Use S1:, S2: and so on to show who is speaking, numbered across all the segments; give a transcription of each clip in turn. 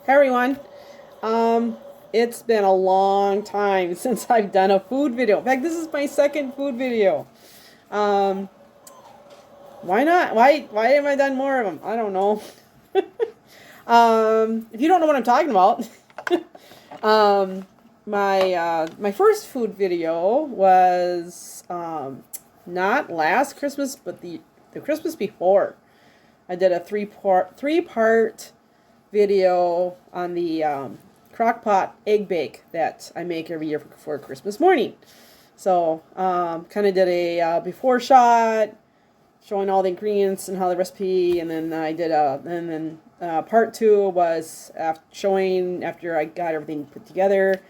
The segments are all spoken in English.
S1: Hey everyone. It's been a long time since I've done a food video. In fact, this is my second food video. Um, why not? Why haven't I done more of them? I don't know. If you don't know what I'm talking about, my first food video was not last Christmas, but the Christmas before. I did a three part video on the crockpot egg bake that I make every year for Christmas morning. So kind of did a before shot, showing all the ingredients and how the recipe, and then part two was showing after I got everything put together,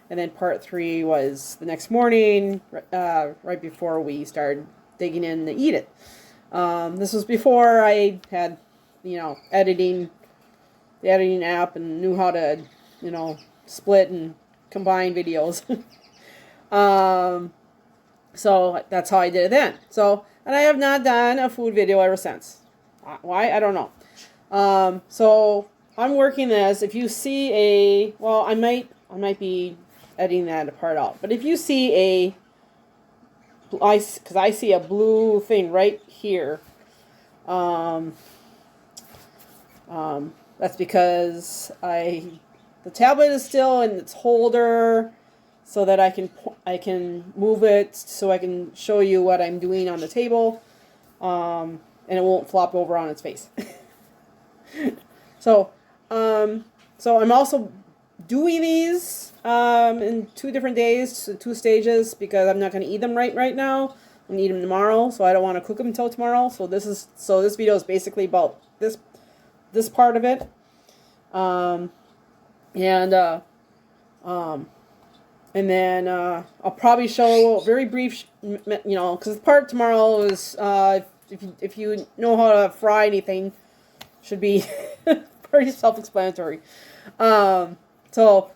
S1: and then part three was the next morning, right before we started digging in to eat it. This was before I had, editing the editing app and knew how to, split and combine videos. So that's how I did it then. So, and I have not done a food video ever since. Why? I don't know. So I'm working this. If you see I might be editing that part out. But if you see because I see a blue thing right here. That's because the tablet is still in its holder, so that I can move it so I can show you what I'm doing on the table, and it won't flop over on its face. So I'm also doing these in 2 different days, 2 stages, because I'm not going to eat them right now. I'm going to eat them tomorrow, so I don't want to cook them until tomorrow. So this video is basically about this part of it, and then I'll probably show a very brief, because the part tomorrow is if you know how to fry anything, should be pretty self-explanatory. So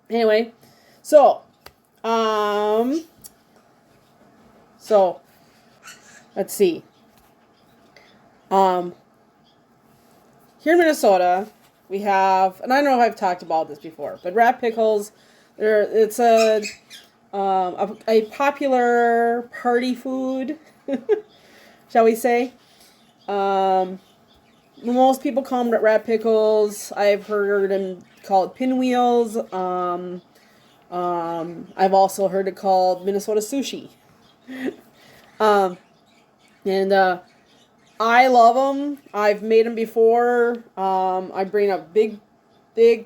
S1: anyway, so let's see. Here in Minnesota, we have, and I don't know if I've talked about this before, but rat pickles. It's a popular party food, shall we say? Most people call them rat pickles. I've heard them called pinwheels. I've also heard it called Minnesota sushi. And I love them. I've made them before. I bring a big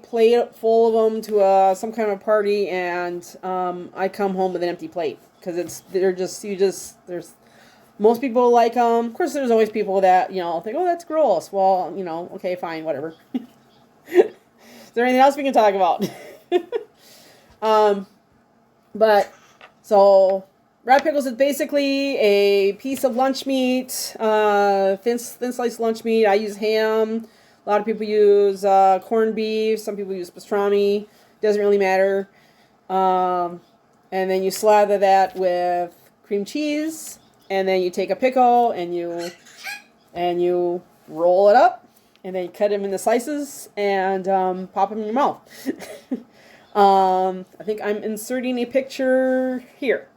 S1: plate full of them to some kind of party, and I come home with an empty plate because there's most people like them. Of course, there's always people that think, oh, that's gross. Well, okay, fine, whatever. Is there anything else we can talk about? Rat pickles is basically a piece of lunch meat, thin sliced lunch meat. I use ham. A lot of people use corned beef. Some people use pastrami. Doesn't really matter. And then you slather that with cream cheese, and then you take a pickle and you roll it up, and then you cut them into slices and pop them in your mouth. I think I'm inserting a picture here.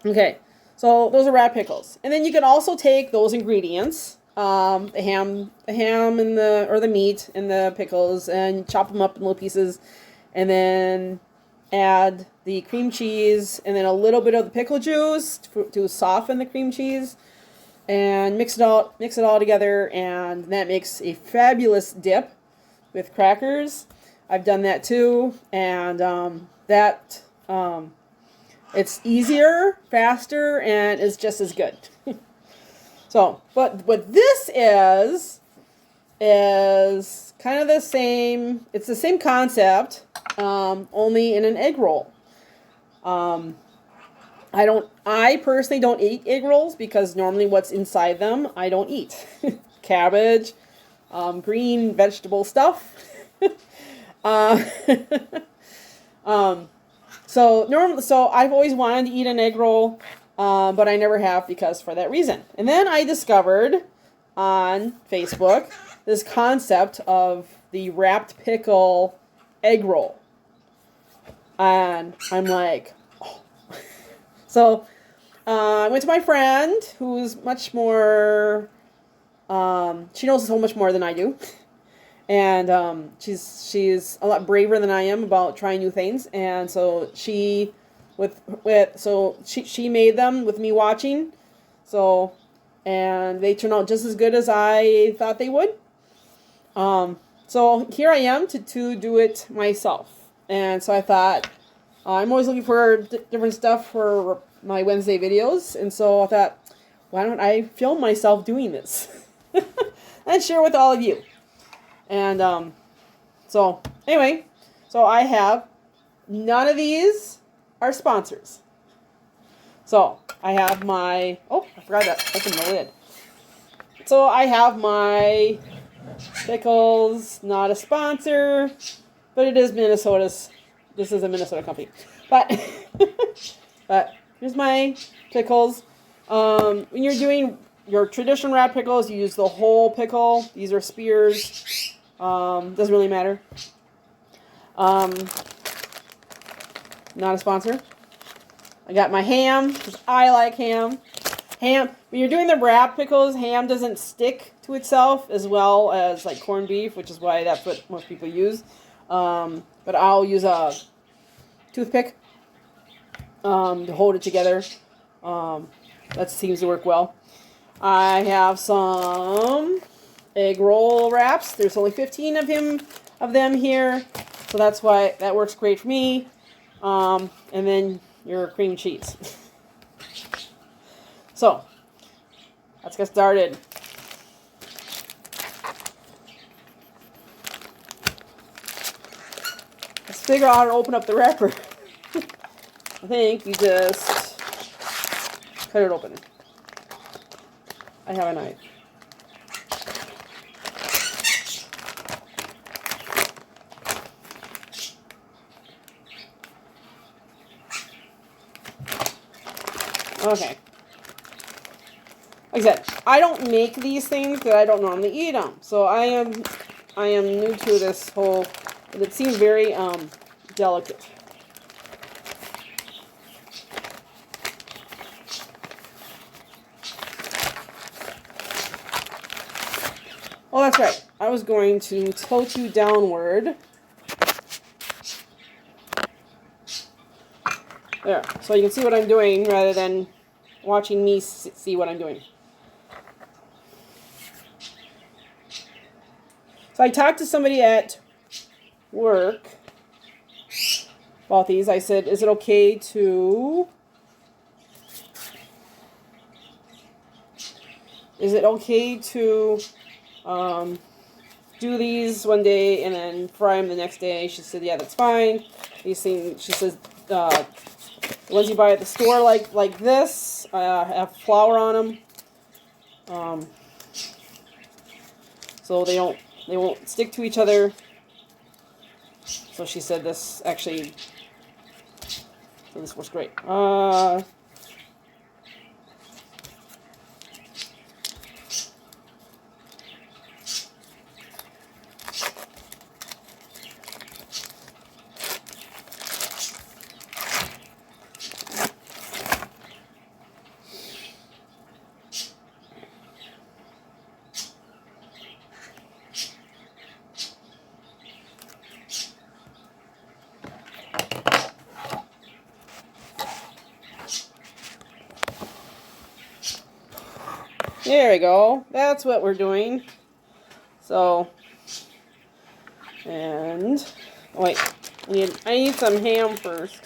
S1: Okay, so those are rat pickles, and then you can also take those ingredients, the ham and the meat and the pickles, and chop them up in little pieces, and then add the cream cheese and then a little bit of the pickle juice to soften the cream cheese, and mix it all together, and that makes a fabulous dip with crackers. I've done that too, and it's easier, faster, and is just as good. So, but what this is kind of the same. It's the same concept, only in an egg roll. I personally don't eat egg rolls because normally what's inside them I don't eat. Cabbage, green vegetable stuff. So I've always wanted to eat an egg roll, but I never have because for that reason. And then I discovered on Facebook this concept of the wrapped pickle egg roll. And I'm like, oh. So I went to my friend who's much more, she knows so much more than I do. And she's a lot braver than I am about trying new things. And so she made them with me watching. So, and they turned out just as good as I thought they would. So here I am to do it myself. And so I thought, I'm always looking for different stuff for my Wednesday videos. And so I thought, why don't I film myself doing this and share with all of you. And so anyway, so I have, none of these are sponsors. So I have my, oh, I forgot to open the lid. So I have my pickles, not a sponsor, but it is Minnesota's. This is a Minnesota company. But but here's my pickles. When you're doing your traditional wrapped pickles, you use the whole pickle. These are spears. Doesn't really matter. Not a sponsor. I got my ham, because I like ham. Ham, when you're doing the wrap pickles, ham doesn't stick to itself as well as like corned beef, which is why that's what most people use. But I'll use a toothpick to hold it together. That seems to work well. I have some egg roll wraps. There's only 15 of them here, so that's why that works great for me. And then your cream cheese. So let's get started. Let's figure out how to open up the wrapper. I think you just cut it open. I have a knife. Okay. Like I said, I don't make these things because I don't normally eat them. So I am new to this whole, it seems very delicate. Oh, that's right. I was going to tilt you downward. There. So you can see what I'm doing rather than watching me see what I'm doing. So I talked to somebody at work about these. I said, is it okay to... do these one day and then fry them the next day? She said, yeah, that's fine. These things, she says, the ones you buy at the store like this have flour on them, so they won't stick to each other. So she said this actually, so this works great. There we go. That's what we're doing. So, and wait, I need some ham first.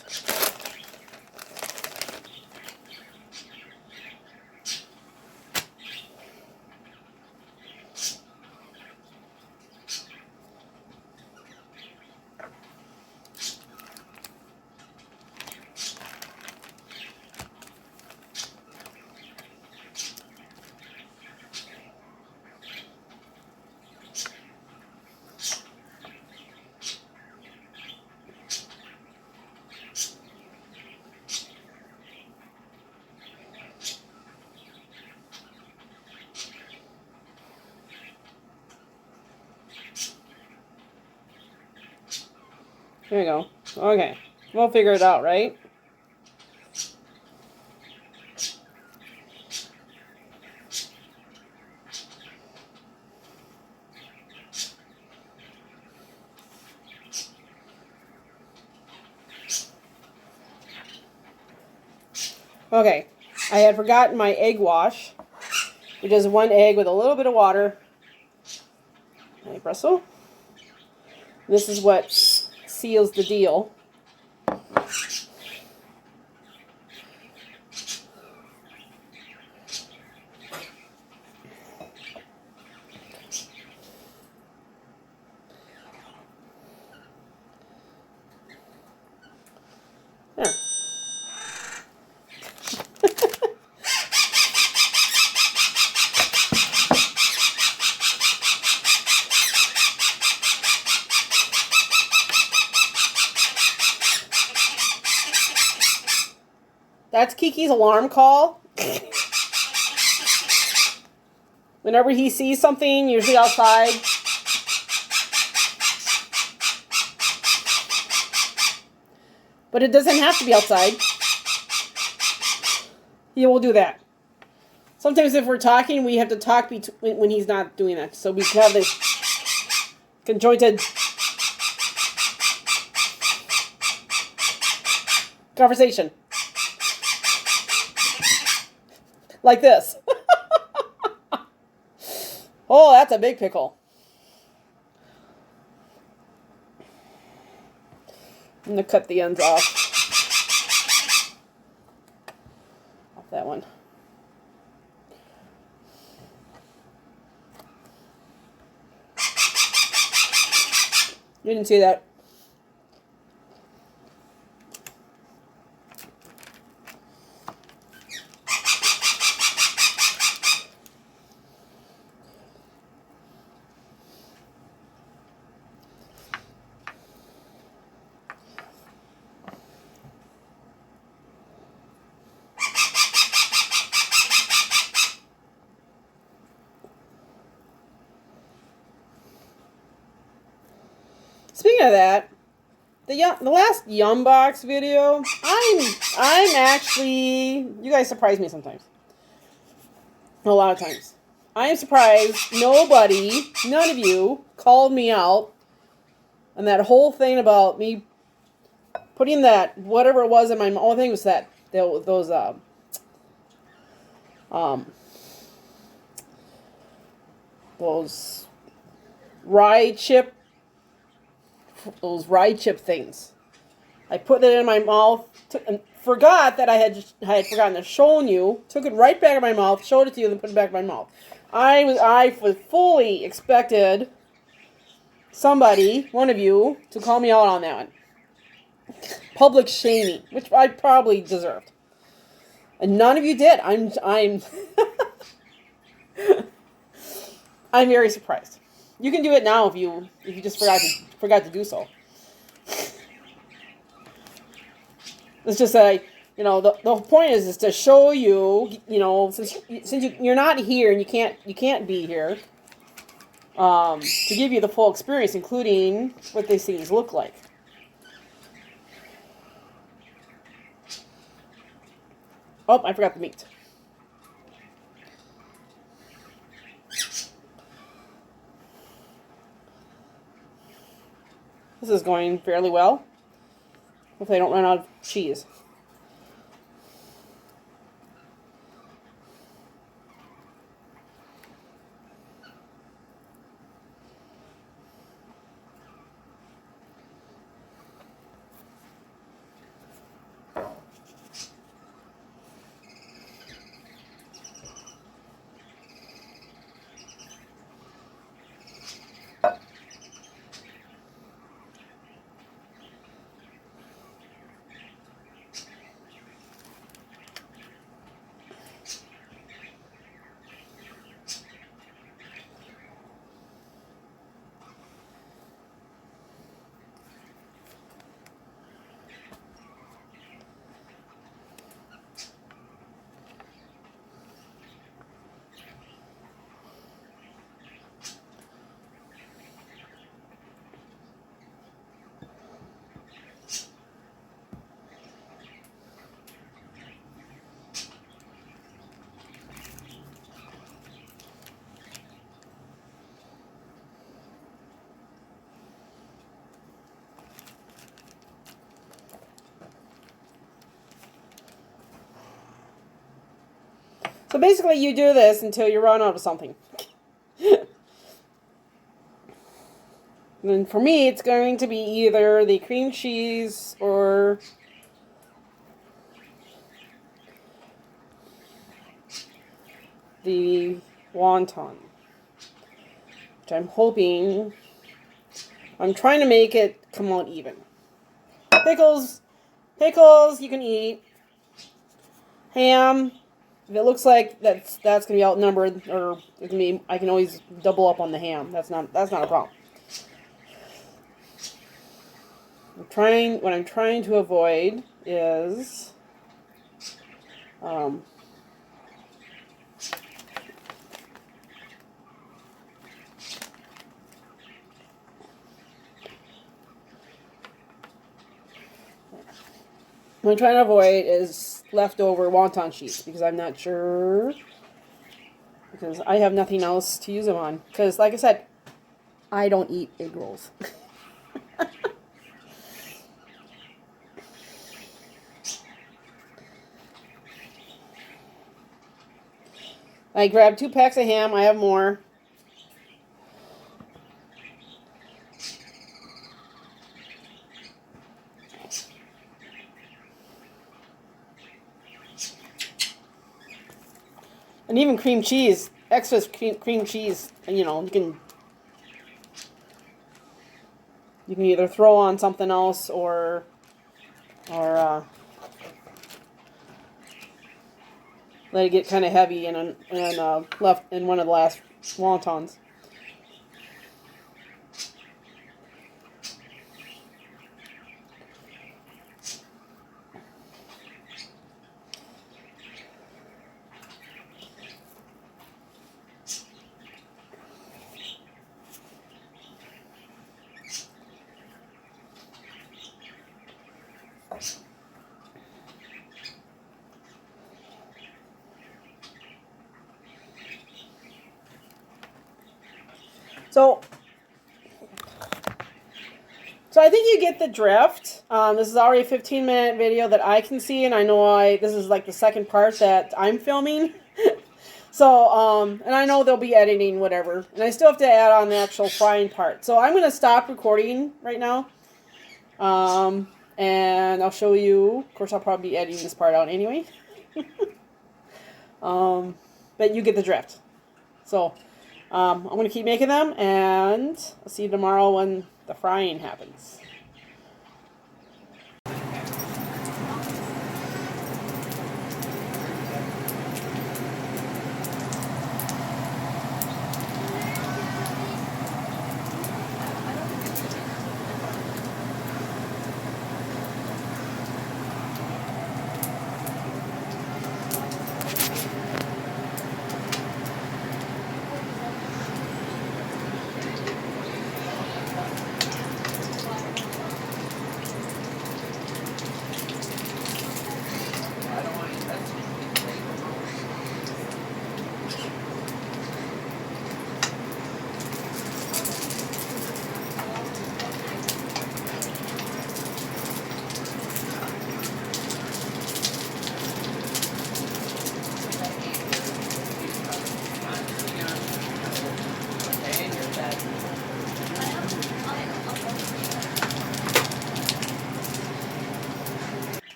S1: There we go. Okay. We'll figure it out, right? Okay. I had forgotten my egg wash, which is 1 egg with a little bit of water. Espresso. This is what seals the deal. There. That's KeeKee's alarm call. Whenever he sees something, usually outside. But it doesn't have to be outside. He will do that. Sometimes if we're talking, we have to talk when he's not doing that. So we have this conjointed conversation. Like this. Oh, that's a big pickle. I'm going to cut the ends off that one. You didn't see that. Speaking of that, the last Yum Box video, I'm actually, you guys surprise me sometimes. A lot of times. I am surprised nobody, none of you, called me out on that whole thing about me putting that, whatever it was in my mouth. I think it was that, those rye chip, those rye chip things. I put it in my mouth and forgot that I had forgotten to show you. Took it right back in my mouth, showed it to you, and then put it back in my mouth. I was fully expected somebody, one of you, to call me out on that one. Public shaming, which I probably deserved, and none of you did. I'm I'm very surprised. You can do it now if you just forgot to do so. It's just that the whole point is to show you, since you're not here and you can't be here, to give you the full experience, including what these things look like. Oh, I forgot the meat. This is going fairly well. Hopefully I don't run out of cheese. So basically you do this until you run out of something. And for me, it's going to be either the cream cheese or the wonton, which I'm hoping, I'm trying to make it come out even. Pickles you can eat. Ham, if it looks like that's gonna be outnumbered, or it can be, I can always double up on the ham. That's not a problem. What I'm trying to avoid is I'm trying to avoid is leftover wonton sheets, because I'm not sure, because I have nothing else to use them on. Because like I said, I don't eat egg rolls. I grabbed 2 packs of ham. I have more. And even cream cheese, excess cream cheese, you know, you can either throw on something else or let it get kind of heavy and left in one of the last wontons. So I think you get the drift. This is already a 15-minute video that I can see, and I know this is like the second part that I'm filming. So, and I know they'll be editing whatever, and I still have to add on the actual frying part. So I'm going to stop recording right now, and I'll show you. Of course, I'll probably be editing this part out anyway. But you get the drift. So I'm going to keep making them, and I'll see you tomorrow when the frying happens.